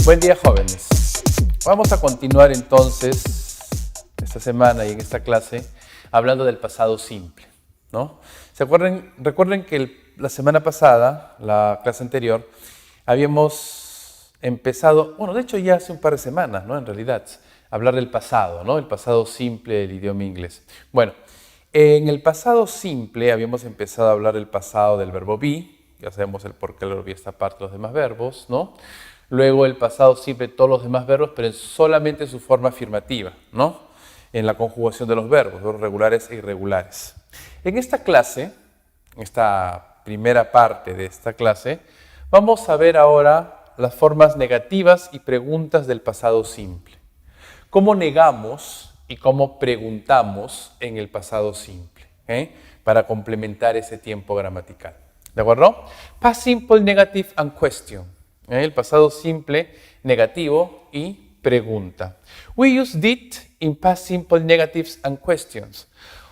Buen día, jóvenes. Vamos a continuar entonces esta semana y en esta clase hablando del pasado simple, ¿no? Recuerden que la semana pasada, la clase anterior, habíamos empezado, bueno, de hecho ya hace un par de semanas, ¿no? En realidad, hablar del pasado, ¿no? El pasado simple del idioma inglés. Bueno, en el pasado simple habíamos empezado a hablar del pasado del verbo be, ya sabemos el por qué el verbo be está aparte de los demás verbos, ¿no? Luego el pasado simple, todos los demás verbos, pero solamente su forma afirmativa, ¿no? En la conjugación de los verbos regulares e irregulares. En esta clase, en esta primera parte de esta clase, vamos a ver ahora las formas negativas y preguntas del pasado simple. ¿Cómo negamos y cómo preguntamos en el pasado simple? Para complementar ese tiempo gramatical. ¿De acuerdo? Past simple, negative and question. El pasado simple, negativo y pregunta. We use did in past simple negatives and questions.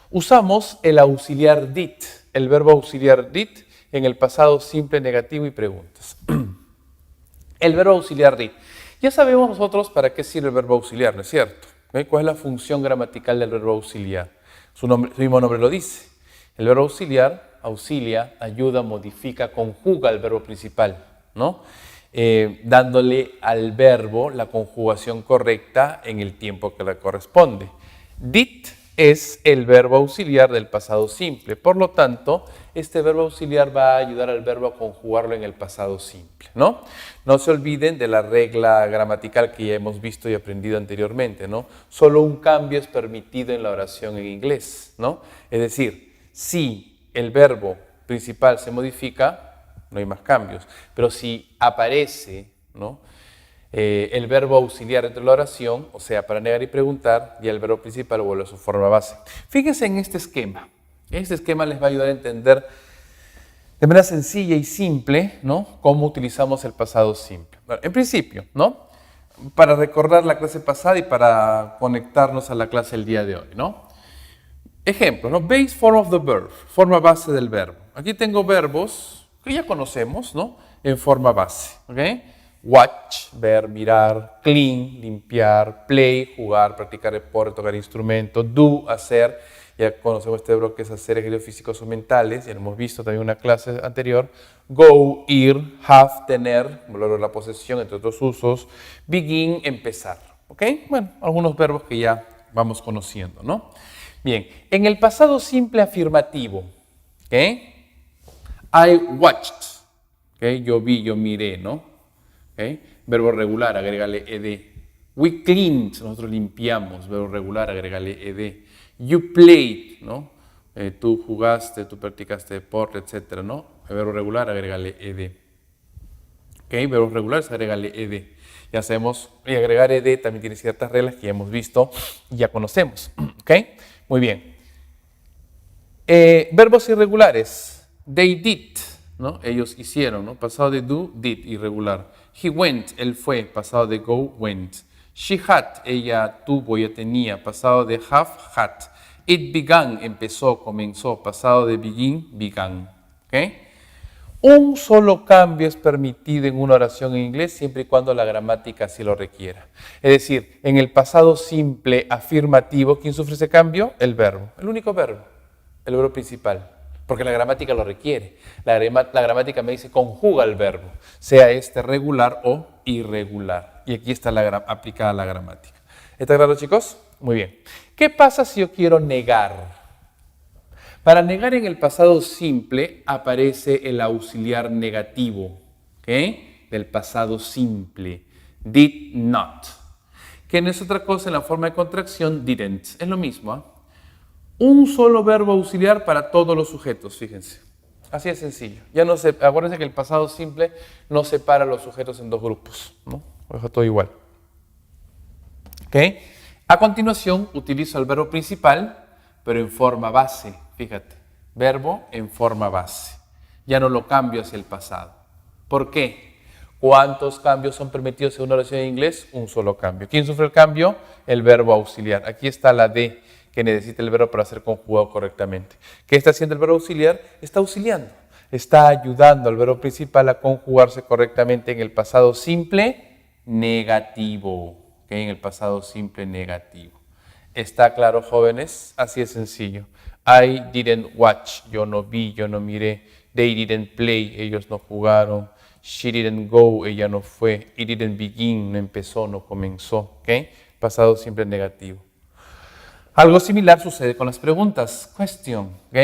Usamos el auxiliar did, el verbo auxiliar did, en el pasado simple, negativo y preguntas. El verbo auxiliar did. Ya sabemos nosotros para qué sirve el verbo auxiliar, ¿no es cierto? ¿Cuál es la función gramatical del verbo auxiliar? Su mismo nombre lo dice. El verbo auxiliar auxilia, ayuda, modifica, conjuga el verbo principal, ¿no? Dándole al verbo la conjugación correcta en el tiempo que le corresponde. Did es el verbo auxiliar del pasado simple. Por lo tanto, este verbo auxiliar va a ayudar al verbo a conjugarlo en el pasado simple, ¿no? No se olviden de la regla gramatical que ya hemos visto y aprendido anteriormente, ¿no? Solo un cambio es permitido en la oración en inglés, ¿no? Es decir, si el verbo principal se modifica, no hay más cambios. Pero si aparece, ¿no? El verbo auxiliar dentro de la oración, o sea, para negar y preguntar, ya el verbo principal vuelve a su forma base. Fíjense en este esquema. Este esquema les va a ayudar a entender de manera sencilla y simple, ¿no? Cómo utilizamos el pasado simple. Bueno, en principio, ¿no? Para recordar la clase pasada y para conectarnos a la clase del día de hoy, ¿no? Ejemplo, ¿no? Base form of the verb, forma base del verbo. Aquí tengo verbos que ya conocemos, ¿no? En forma base, ¿ok? Watch, ver, mirar. Clean, limpiar. Play, jugar, practicar deporte, tocar instrumento. Do, hacer. Ya conocemos este verbo que es hacer ejercicios físicos o mentales. Ya lo hemos visto también en una clase anterior. Go, ir. Have, tener. Valor de la posesión, entre otros usos. Begin, empezar, ¿ok? Bueno, algunos verbos que ya vamos conociendo, ¿no? Bien, en el pasado simple afirmativo, ¿ok? I watched, ¿okay? Yo vi, yo miré, ¿no? ¿Okay? Verbo regular, agrégale ed. We cleaned, nosotros limpiamos, verbo regular, agrégale ed. You played, ¿no? Tú jugaste, tú practicaste deporte, etcétera, ¿no? El verbo regular, agrégale ed. ¿Okay? Verbos regulares, agrégale ed. Ya sabemos, y agregar ed también tiene ciertas reglas que ya hemos visto y ya conocemos, ¿ok? Muy bien. Verbos irregulares. They did, ¿no? Ellos hicieron, ¿no? Pasado de do, did, irregular. He went, él fue. Pasado de go, went. She had, ella tuvo, ella tenía. Pasado de have, had. It began, empezó, comenzó. Pasado de begin, began. ¿Ok? Un solo cambio es permitido en una oración en inglés siempre y cuando la gramática así lo requiera. Es decir, en el pasado simple afirmativo, ¿quién sufre ese cambio? El verbo. El único verbo. El verbo principal. Porque la gramática lo requiere. La gramática me dice conjuga el verbo, sea este regular o irregular. Y aquí está aplicada la gramática. ¿Está claro, chicos? Muy bien. ¿Qué pasa si yo quiero negar? Para negar en el pasado simple aparece el auxiliar negativo, ¿ok? Del pasado simple. Did not. Que no es otra cosa en la forma de contracción didn't. Es lo mismo, ¿eh? Un solo verbo auxiliar para todos los sujetos, fíjense. Así de sencillo. Ya no se, acuérdense que el pasado simple no separa a los sujetos en dos grupos, ¿no? Lo dejo todo igual. ¿Ok? A continuación utilizo el verbo principal, pero en forma base. Fíjate, verbo en forma base. Ya no lo cambio hacia el pasado. ¿Por qué? ¿Cuántos cambios son permitidos en una oración en inglés? Un solo cambio. ¿Quién sufre el cambio? El verbo auxiliar. Aquí está la D que necesita el verbo para ser conjugado correctamente. ¿Qué está haciendo el verbo auxiliar? Está auxiliando. Está ayudando al verbo principal a conjugarse correctamente en el pasado simple negativo, ¿ok? En el pasado simple negativo. ¿Está claro, jóvenes? Así es sencillo. I didn't watch, yo no vi, yo no miré. They didn't play, ellos no jugaron. She didn't go, ella no fue. It didn't begin, no empezó, no comenzó, ¿ok? Pasado simple negativo. Algo similar sucede con las preguntas. Question, ¿ok?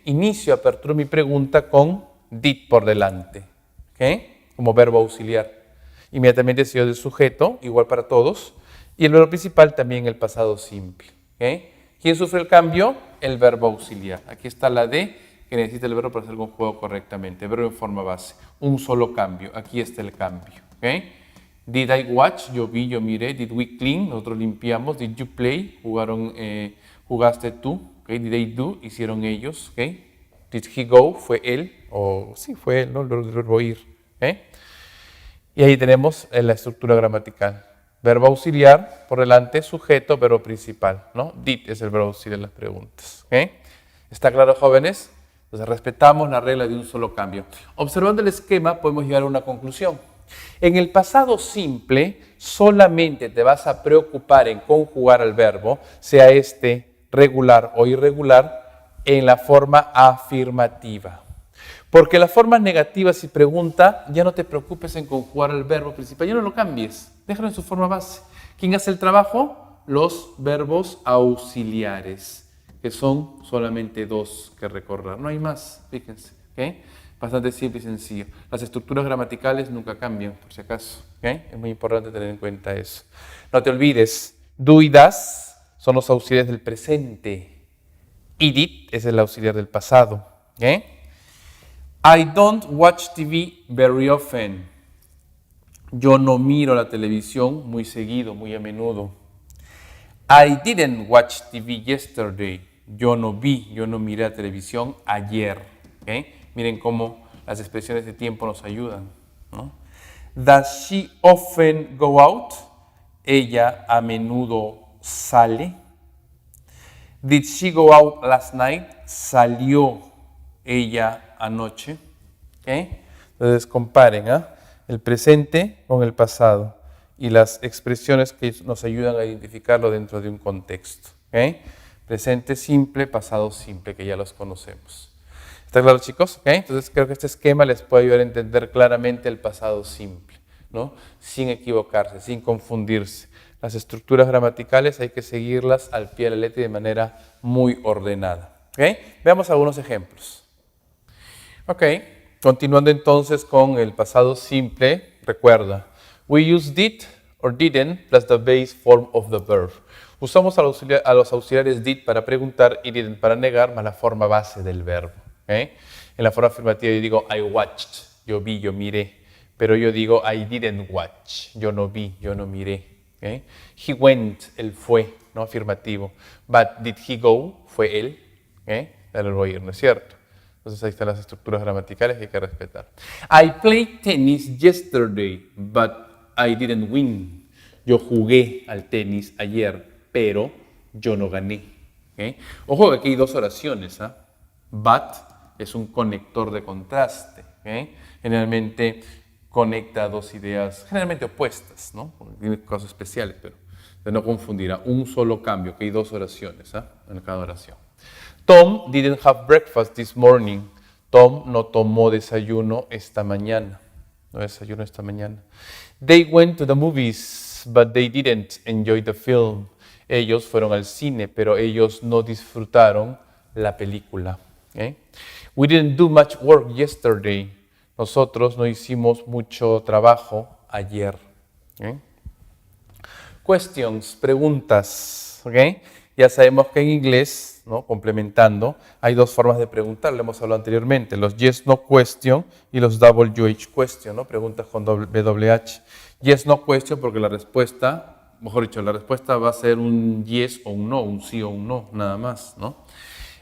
Inicio, aperturo mi pregunta con did por delante, ¿ok? Como verbo auxiliar. Inmediatamente sigo del sujeto, igual para todos. Y el verbo principal también el pasado simple, ¿ok? ¿Quién sufre el cambio? El verbo auxiliar. Aquí está la D que necesita el verbo para hacer algún juego correctamente. Verbo en forma base. Un solo cambio. Aquí está el cambio, ¿ok? Did I watch? Yo vi, yo miré. Did we clean? Nosotros limpiamos. Did you play? Jugaste tú. Okay. Did they do? Hicieron ellos. Okay. Did he go? Fue él. O sí, fue él, ¿no? El verbo ir. Okay. Y ahí tenemos la estructura gramatical. Verbo auxiliar, por delante, sujeto, verbo principal, ¿no? Did es el verbo auxiliar en las preguntas. ¿Okay? ¿Está claro, jóvenes? Entonces respetamos la regla de un solo cambio. Observando el esquema podemos llegar a una conclusión. En el pasado simple solamente te vas a preocupar en conjugar el verbo, sea este regular o irregular, en la forma afirmativa. Porque la forma negativa, si pregunta, ya no te preocupes en conjugar el verbo principal, ya no lo cambies, déjalo en su forma base. ¿Quién hace el trabajo? Los verbos auxiliares, que son solamente dos que recordar, no hay más, fíjense, ¿ok? Bastante simple y sencillo. Las estructuras gramaticales nunca cambian, por si acaso, ¿ok? Es muy importante tener en cuenta eso. No te olvides, do y das son los auxiliares del presente, y did es el auxiliar del pasado, ¿ok? I don't watch TV very often. Yo no miro la televisión muy seguido, muy a menudo. I didn't watch TV yesterday. Yo no miré la televisión ayer. ¿Okay? Miren cómo las expresiones de tiempo nos ayudan, ¿no? Does she often go out? Ella a menudo sale. Did she go out last night? Salió ella anoche. ¿Okay? Entonces comparen el presente con el pasado y las expresiones que nos ayudan a identificarlo dentro de un contexto. ¿Okay? Presente simple, pasado simple, que ya los conocemos. ¿Está claro, chicos? ¿Okay? Entonces creo que este esquema les puede ayudar a entender claramente el pasado simple, ¿no? Sin equivocarse, sin confundirse. Las estructuras gramaticales hay que seguirlas al pie de la letra y de manera muy ordenada. ¿Okay? Veamos algunos ejemplos. Ok, continuando entonces con el pasado simple, recuerda, we use did or didn't plus the base form of the verb. Usamos a los auxiliares did para preguntar y didn't para negar, más la forma base del verbo. ¿Okay? En la forma afirmativa yo digo I watched, yo vi, yo miré, pero yo digo I didn't watch, yo no vi, yo no miré. ¿Okay? He went, él fue, ¿no? Afirmativo. But did he go? Fue él. ¿Okay? El verbo ir, ¿no es cierto? Entonces ahí están las estructuras gramaticales que hay que respetar. I played tennis yesterday, but I didn't win. Yo jugué al tenis ayer, pero yo no gané. ¿Okay? Ojo que aquí hay dos oraciones. But es un conector de contraste. ¿Okay? Generalmente conecta dos ideas generalmente opuestas, ¿no? Porque tiene casos especiales, pero de no confundir. Un solo cambio, que hay dos oraciones en cada oración. Tom didn't have breakfast this morning. Tom no tomó desayuno esta mañana. No desayuno esta mañana. They went to the movies, but they didn't enjoy the film. Ellos fueron al cine, pero ellos no disfrutaron la película. ¿Okay? We didn't do much work yesterday. Nosotros no hicimos mucho trabajo ayer. ¿Okay? Questions, preguntas. ¿Okay? Ya sabemos que en inglés, ¿no? Complementando, hay dos formas de preguntar, lo hemos hablado anteriormente, los yes, no question y los WH question, ¿no? Preguntas con WH. Yes, no question porque la respuesta, mejor dicho, la respuesta va a ser un yes o un no, un sí o un no, nada más, ¿no?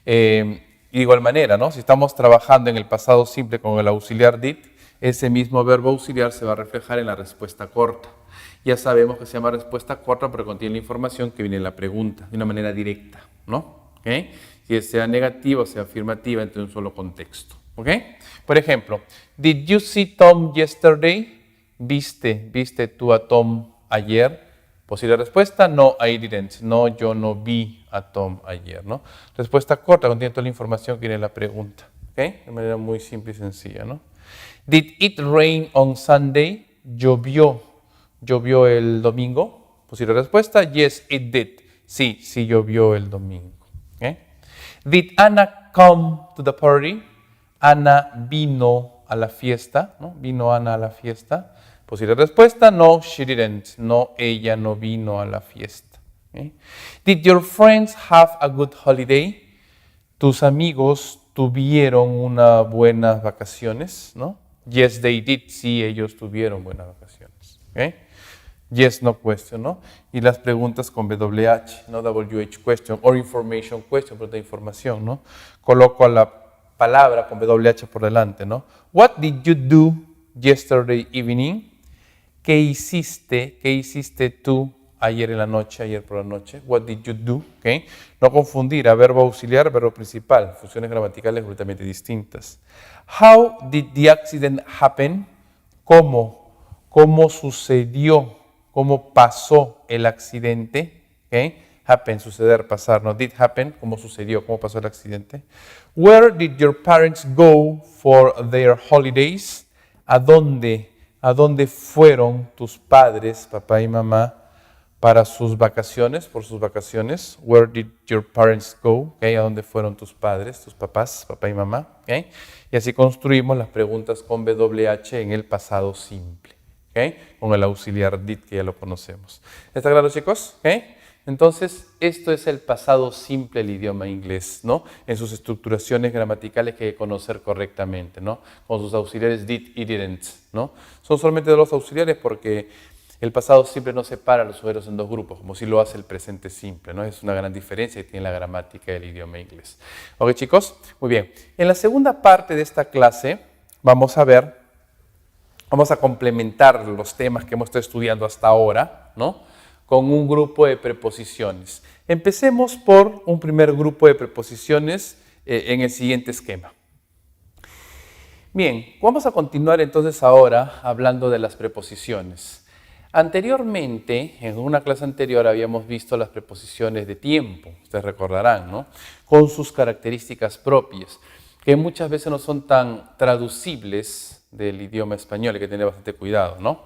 Y de igual manera, ¿no? Si estamos trabajando en el pasado simple con el auxiliar did, ese mismo verbo auxiliar se va a reflejar en la respuesta corta. Ya sabemos que se llama respuesta corta porque contiene la información que viene en la pregunta, de una manera directa, ¿no? ¿Okay? Si sea negativa o sea afirmativa entre un solo contexto. ¿Okay? Por ejemplo, did you see Tom yesterday? ¿Viste tú a Tom ayer? Posible respuesta, no, I didn't. No, yo no vi a Tom ayer, ¿no? Respuesta corta, contiene toda la información que viene en la pregunta, ¿ok? De manera muy simple y sencilla, ¿no? Did it rain on Sunday? ¿Llovió el domingo? Posible respuesta, yes, it did. Sí, sí llovió el domingo, ¿ok? Did Anna come to the party? Ana vino a la fiesta, ¿no? ¿Vino Ana a la fiesta? Posible respuesta, no, she didn't. No, ella no vino a la fiesta. ¿Okay? Did your friends have a good holiday? ¿Tus amigos tuvieron unas buenas vacaciones? ¿No? Yes, they did. Sí, ellos tuvieron buenas vacaciones. ¿Okay? Yes, no question, ¿no? Y las preguntas con WH, no WH question, or information question, pregunta de información, ¿no? Coloco a la palabra con WH por delante, ¿no? What did you do yesterday evening? ¿Qué hiciste tú ayer en la noche, ayer por la noche? What did you do? ¿Okay? No confundir a verbo auxiliar, verbo principal, funciones gramaticales completamente distintas. How did the accident happen? ¿Cómo sucedió? ¿Cómo pasó el accidente? ¿Okay? Happen, suceder, pasar, ¿no? Did happen, ¿cómo sucedió? ¿Cómo pasó el accidente? Where did your parents go for their holidays? ¿A dónde fueron tus padres, papá y mamá, para sus vacaciones, por sus vacaciones? Where did your parents go? ¿Okay? ¿A dónde fueron tus padres, tus papás, papá y mamá? ¿Okay? Y así construimos las preguntas con WH en el pasado simple. ¿Okay? Con el auxiliar did, que ya lo conocemos. ¿Está claro, chicos? ¿Okay? Entonces, esto es el pasado simple del idioma inglés, ¿no? En sus estructuraciones gramaticales que hay que conocer correctamente, ¿no? Con sus auxiliares did y didn't, ¿no? Son solamente de los auxiliares porque el pasado simple no separa a los sujetos en dos grupos, como si lo hace el presente simple, ¿no? Es una gran diferencia que tiene la gramática del idioma inglés. ¿Ok, chicos? Muy bien. En la segunda parte de esta clase vamos a complementar los temas que hemos estado estudiando hasta ahora, ¿no? Con un grupo de preposiciones. Empecemos por un primer grupo de preposiciones en el siguiente esquema. Bien, vamos a continuar entonces ahora hablando de las preposiciones. Anteriormente, en una clase anterior, habíamos visto las preposiciones de tiempo, ustedes recordarán, ¿no? Con sus características propias, que muchas veces no son tan traducibles del idioma español, hay que tener bastante cuidado, ¿no?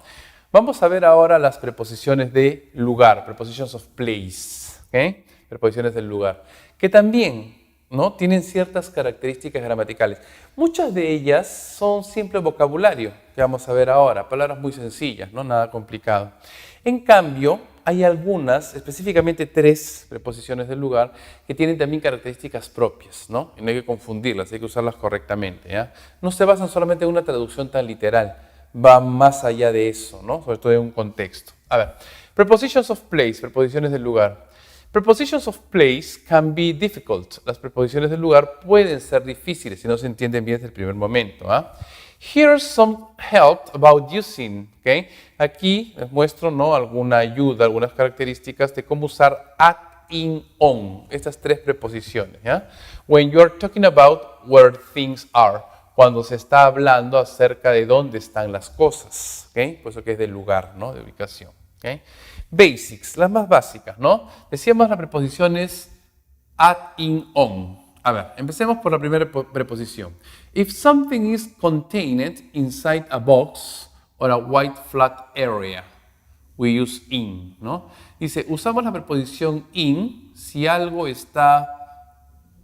Vamos a ver ahora las preposiciones de lugar, prepositions of place, ¿okay? Preposiciones del lugar, que también, ¿no? Tienen ciertas características gramaticales. Muchas de ellas son simple vocabulario, que vamos a ver ahora, palabras muy sencillas, ¿no? Nada complicado. En cambio, hay algunas, específicamente 3 preposiciones del lugar, que tienen también características propias, ¿no? Y no hay que confundirlas, hay que usarlas correctamente, ¿ya? No se basan solamente en una traducción tan literal, va más allá de eso, ¿no? Sobre todo en un contexto. A ver, prepositions of place, preposiciones del lugar. Prepositions of place can be difficult. Las preposiciones del lugar pueden ser difíciles si no se entienden bien desde el primer momento, ¿ah? Here's some help about using, ¿okay? Aquí les muestro, ¿no? Alguna ayuda, algunas características de cómo usar at, in, on, estas 3 preposiciones, ¿ya? When you are talking about where things are, cuando se está hablando acerca de dónde están las cosas, ¿okay? Por eso que es del lugar, ¿no? De ubicación, ¿okay? Basics, las más básicas, ¿no? Decíamos las preposiciones at, in, on. A ver, empecemos por la primera preposición. If something is contained inside a box or a white flat area, we use in, ¿no? Dice, usamos la preposición in si algo está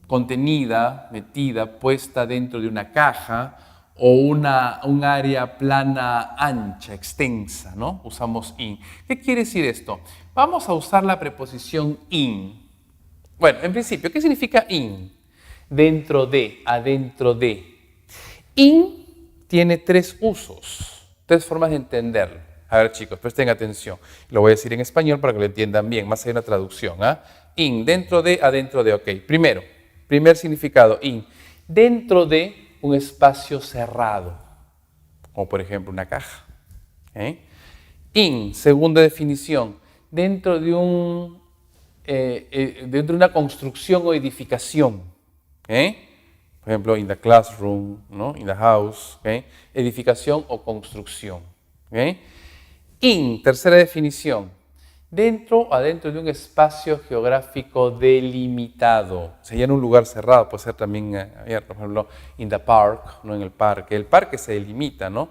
contenida, metida, puesta dentro de una caja o un área plana, ancha, extensa, ¿no? Usamos in. ¿Qué quiere decir esto? Vamos a usar la preposición in. Bueno, en principio, ¿qué significa in? Dentro de, adentro de. In tiene 3 usos, 3 formas de entenderlo. A ver, chicos, presten atención. Lo voy a decir en español para que lo entiendan bien, más allá de una traducción, ¿ah? In, dentro de, adentro de, ok. Primer significado, in, dentro de un espacio cerrado, como por ejemplo una caja. ¿Okay? In, segunda definición, dentro de una construcción o edificación. ¿Okay? Por ejemplo, in the classroom, ¿no? In the house, ¿okay? Edificación o construcción. ¿Ok? In, tercera definición, dentro o adentro de un espacio geográfico delimitado. O sea, ya en un lugar cerrado, puede ser también abierto, por ejemplo, in the park, no en el parque. El parque se delimita, ¿no?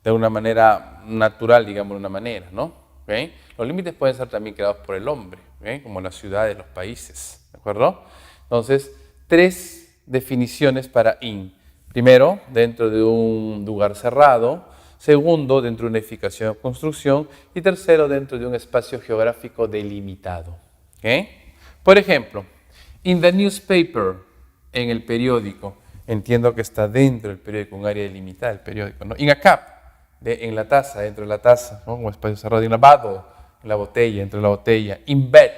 De una manera natural, digamos, de una manera, ¿no? ¿Okay? Los límites pueden ser también creados por el hombre, ¿okay? Como las ciudades, los países, ¿de acuerdo? Entonces, tres definiciones para in. Primero, dentro de un lugar cerrado. Segundo, dentro de una edificación o construcción. Y tercero, dentro de un espacio geográfico delimitado. ¿Okay? Por ejemplo, in the newspaper, en el periódico. Entiendo que está dentro del periódico, un área delimitada del periódico, ¿no? In a cup, en la taza, dentro de la taza, ¿no? Un espacio cerrado. In a bottle, en la botella, dentro de la botella. In bed,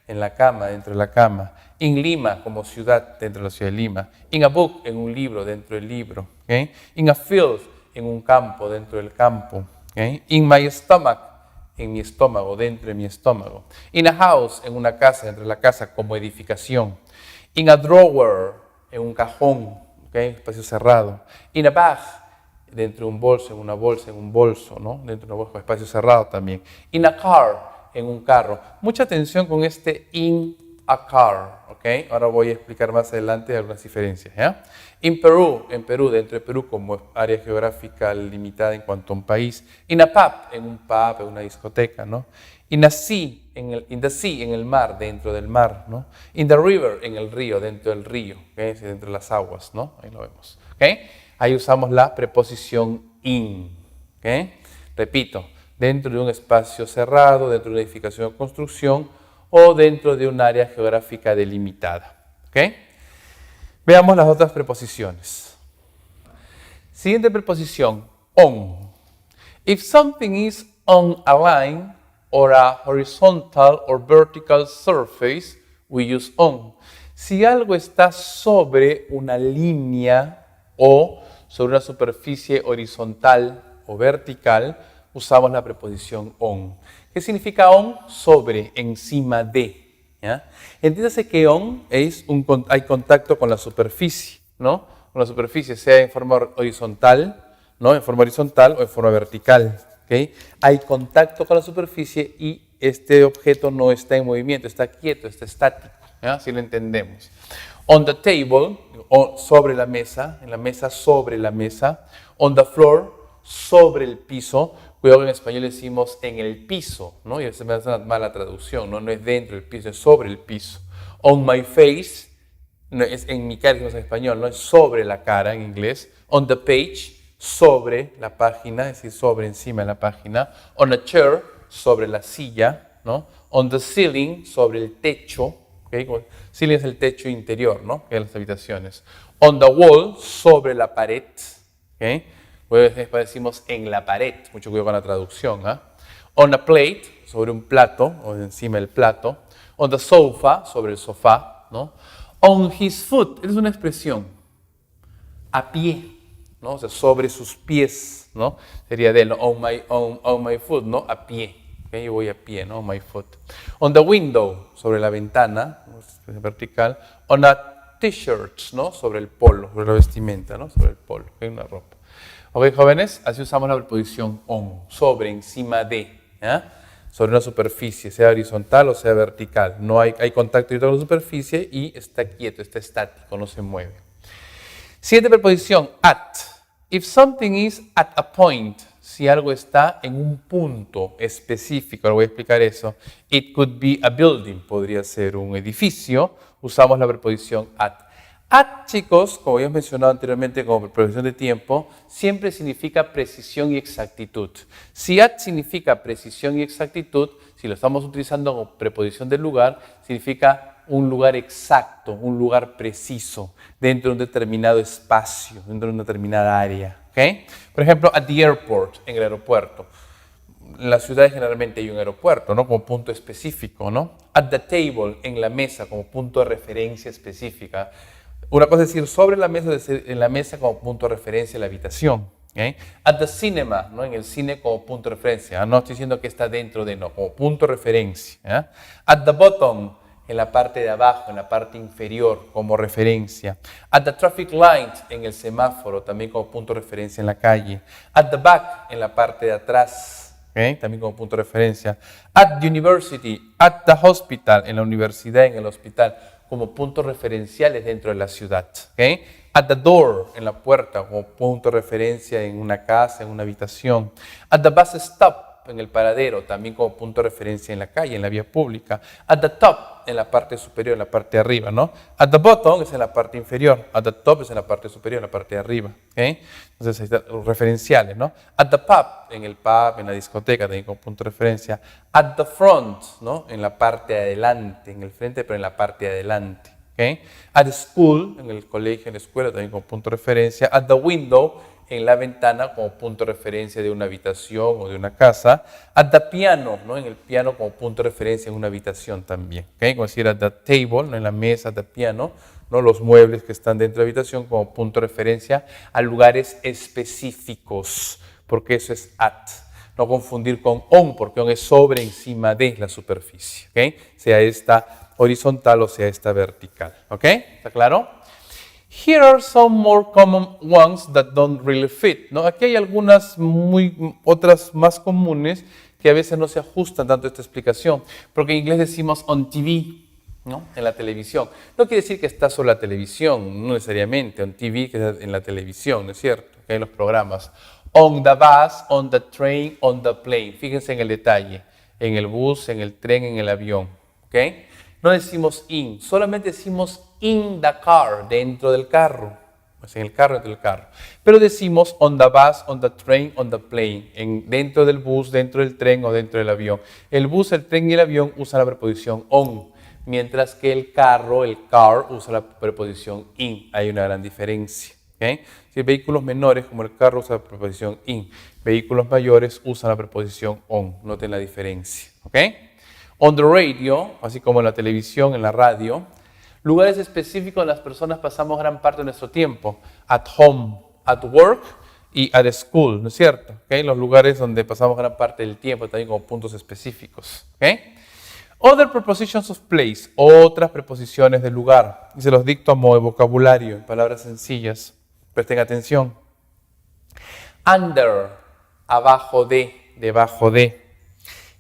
en la cama, dentro de la cama. In Lima, como ciudad, dentro de la ciudad de Lima. In a book, en un libro, dentro del libro. ¿Okay? In a field, en un campo, dentro del campo. ¿Okay? In my stomach, en mi estómago, dentro de mi estómago. In a house, en una casa, dentro de la casa, como edificación. In a drawer, en un cajón, ¿okay? Espacio cerrado. In a bag, dentro de un bolso, en una bolsa, en un bolso, ¿no? Dentro de un bolso, espacio cerrado también. In a car, en un carro. Mucha atención con este in a car, ¿ok? Ahora voy a explicar más adelante algunas diferencias, ¿ya? In Perú, en Perú, dentro de Perú como área geográfica limitada en cuanto a un país. In a pub, en un pub, en una discoteca, ¿no? In a sea, in the sea, en el mar, dentro del mar, ¿no? In the river, en el río, dentro del río, ¿ok? Dentro de las aguas, ¿no? Ahí lo vemos, ¿ok? Ahí usamos la preposición in, ¿ok? Repito, dentro de un espacio cerrado, dentro de una edificación o construcción, o dentro de un área geográfica delimitada. ¿Okay? Veamos las otras preposiciones. Siguiente preposición, on. If something is on a line or a horizontal or vertical surface, we use on. Si algo está sobre una línea o sobre una superficie horizontal o vertical, usamos la preposición on. ¿Qué significa on? Sobre, encima de. ¿Ya? Entiéndase que on es hay contacto con la superficie, ¿no? Con la superficie, sea en forma horizontal, ¿no? En forma horizontal o en forma vertical. ¿Okay? Hay contacto con la superficie y este objeto no está en movimiento, está quieto, está estático. ¿Ya? Así lo entendemos. On the table, o sobre la mesa, en la mesa, sobre la mesa. On the floor, sobre el piso. Cuidado, en español decimos en el piso, ¿no? Y esa es una mala traducción, ¿no? No es dentro del piso, es sobre el piso. On my face, no, es en mi cara, decimos en español, no es sobre la cara en inglés. On the page, sobre la página, es decir, sobre encima de la página. On a chair, sobre la silla, ¿no? On the ceiling, sobre el techo, ¿okay? Ceiling es el techo interior, ¿no? Que es las habitaciones. On the wall, sobre la pared, ¿okay? Después decimos en la pared, mucho cuidado con la traducción. ¿Eh? On a plate, sobre un plato, o encima del plato. On the sofa, sobre el sofá. ¿No? On his foot, es una expresión, a pie, ¿no? O sea, sobre sus pies, ¿no? Sería de él, on my foot, ¿no? A pie. ¿Okay? Yo voy a pie, ¿no? On my foot. On the window, sobre la ventana, vertical. On a t-shirt, ¿no? Sobre el polo, sobre la vestimenta, ¿no? Sobre el polo, ¿okay? Una ropa. Ok, jóvenes, así usamos la preposición on, sobre, encima de, ¿ya? Sobre una superficie, sea horizontal o sea vertical. No hay contacto directo con la superficie y está quieto, está estático, no se mueve. Siguiente preposición, at. If something is at a point, si algo está en un punto específico, ahora voy a explicar eso. It could be a building, podría ser un edificio, usamos la preposición at. At, chicos, como habíamos mencionado anteriormente como preposición de tiempo, siempre significa precisión y exactitud. Si at significa precisión y exactitud, si lo estamos utilizando como preposición del lugar, significa un lugar exacto, un lugar preciso, dentro de un determinado espacio, dentro de una determinada área. ¿Okay? Por ejemplo, at the airport, en el aeropuerto. En las ciudades generalmente hay un aeropuerto, ¿no? Como punto específico, ¿no? At the table, en la mesa, como punto de referencia específica. Una cosa es decir sobre la mesa, en la mesa como punto de referencia en la habitación. ¿Okay? At the cinema, ¿no? En el cine como punto de referencia. No estoy diciendo que está dentro de, no, como punto de referencia. ¿Eh? At the bottom, en la parte de abajo, en la parte inferior, como referencia. At the traffic light, en el semáforo, también como punto de referencia en la calle. At the back, en la parte de atrás, ¿okay? También como punto de referencia. At the university, at the hospital, en la universidad, en el hospital, como puntos referenciales dentro de la ciudad. ¿Okay? At the door, en la puerta, como punto de referencia en una casa, en una habitación. At the bus stop, en el paradero, también como punto de referencia en la calle, en la vía pública. At the top, en la parte superior, en la parte de arriba, ¿no? At the bottom es en la parte inferior. At the top es en la parte superior, en la parte de arriba. ¿Okay? Entonces ahí están los referenciales, ¿no? At the pub, en el pub, en la discoteca, también como punto de referencia. At the front, ¿no? En la parte de adelante, en el frente, pero en la parte de adelante. ¿Okay? At the school, en el colegio, en la escuela, también como punto de referencia. At the window, en la ventana como punto de referencia de una habitación o de una casa. At the piano, ¿no? En el piano como punto de referencia en una habitación también. ¿Okay? Como decir at the table, ¿no? En la mesa, at the piano, ¿no? Los muebles que están dentro de la habitación como punto de referencia a lugares específicos, porque eso es at. No confundir con on, porque on es sobre, encima de la superficie. ¿Okay? Sea esta horizontal o sea esta vertical. ¿Ok? ¿Está claro? Here are some more common ones that don't really fit, ¿no? Aquí hay algunas otras más comunes que a veces no se ajustan tanto a esta explicación, porque en inglés decimos on TV, ¿no? En la televisión. No quiere decir que está sobre la televisión, no necesariamente, on TV que está en la televisión, ¿no es cierto? Que hay los programas. On the bus, on the train, on the plane. Fíjense en el detalle, en el bus, en el tren, en el avión, ¿ok? No decimos in, solamente decimos in the car, dentro del carro. Pues en el carro, dentro del carro. Pero decimos on the bus, on the train, on the plane. Dentro del bus, dentro del tren o dentro del avión. El bus, el tren y el avión usan la preposición on. Mientras que el carro, el car, usa la preposición in. Hay una gran diferencia. ¿Okay? Si vehículos menores como el carro usa la preposición in. Vehículos mayores usan la preposición on. Noten la diferencia. ¿Okay? On the radio, así como en la televisión, en la radio, lugares específicos donde las personas pasamos gran parte de nuestro tiempo. At home, at work y at school, ¿no es cierto? ¿Okay? Los lugares donde pasamos gran parte del tiempo, también como puntos específicos. ¿Okay? Other prepositions of place, otras preposiciones de lugar. Y se los dicto a modo de vocabulario, en palabras sencillas. Presten atención. Under, abajo de, debajo de.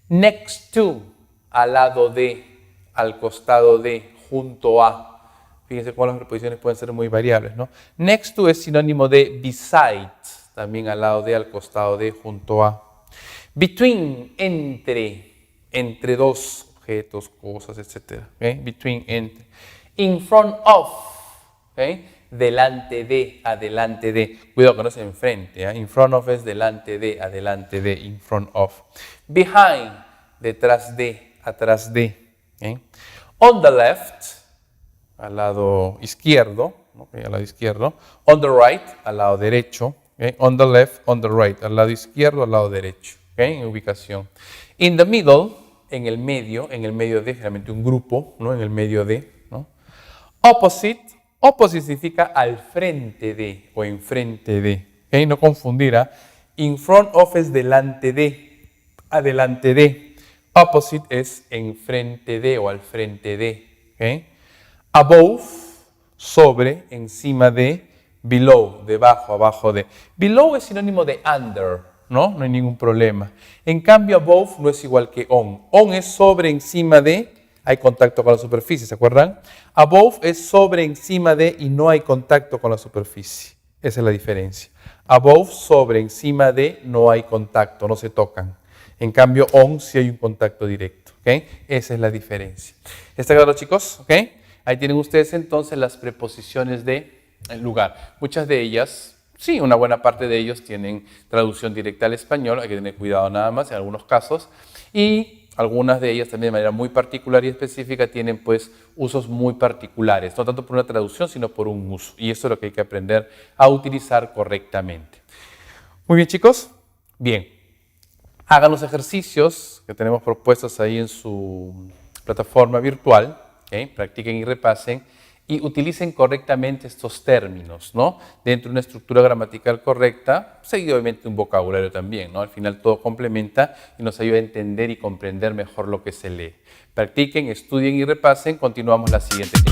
Next to, al lado de, al costado de, junto a. Fíjense cómo las preposiciones pueden ser muy variables, ¿no? Next to es sinónimo de beside, también al lado de, al costado de, junto a. Between, entre dos objetos, cosas, etc. ¿Okay? Between, entre. In front of, ¿okay? Delante de, adelante de. Cuidado que no es enfrente, ¿eh? In front of es delante de, adelante de, in front of. Behind, detrás de, atrás de. ¿Okay? On the left, al lado izquierdo, ¿okay? Al lado izquierdo. On the right, al lado derecho. ¿Okay? On the left, on the right, al lado izquierdo, al lado derecho. ¿Okay? En ubicación. In the middle, en el medio de, generalmente un grupo, ¿no? En el medio de, ¿no? Opposite, opposite significa al frente de o enfrente de. ¿Okay? No confundir, ¿eh? In front of es delante de, adelante de. Opposite es enfrente de o al frente de. ¿Okay? Above, sobre, encima de. Below, debajo, abajo de. Below es sinónimo de under, ¿no? No hay ningún problema. En cambio, above no es igual que on. On es sobre, encima de, hay contacto con la superficie, ¿se acuerdan? Above es sobre, encima de y no hay contacto con la superficie. Esa es la diferencia. Above, sobre, encima de, no hay contacto, no se tocan. En cambio, on sí hay un contacto directo. ¿Okay? Esa es la diferencia. ¿Está claro, chicos? ¿Okay? Ahí tienen ustedes entonces las preposiciones de lugar. Muchas de ellas, sí, una buena parte de ellos tienen traducción directa al español. Hay que tener cuidado nada más en algunos casos. Y algunas de ellas también de manera muy particular y específica tienen pues usos muy particulares. No tanto por una traducción, sino por un uso. Y eso es lo que hay que aprender a utilizar correctamente. Muy bien, chicos. Bien. Hagan los ejercicios que tenemos propuestos ahí en su plataforma virtual, ¿okay? Practiquen y repasen y utilicen correctamente estos términos, ¿no? Dentro de una estructura gramatical correcta, seguido obviamente un vocabulario también, ¿no? Al final todo complementa y nos ayuda a entender y comprender mejor lo que se lee. Practiquen, estudien y repasen. Continuamos la siguiente clase.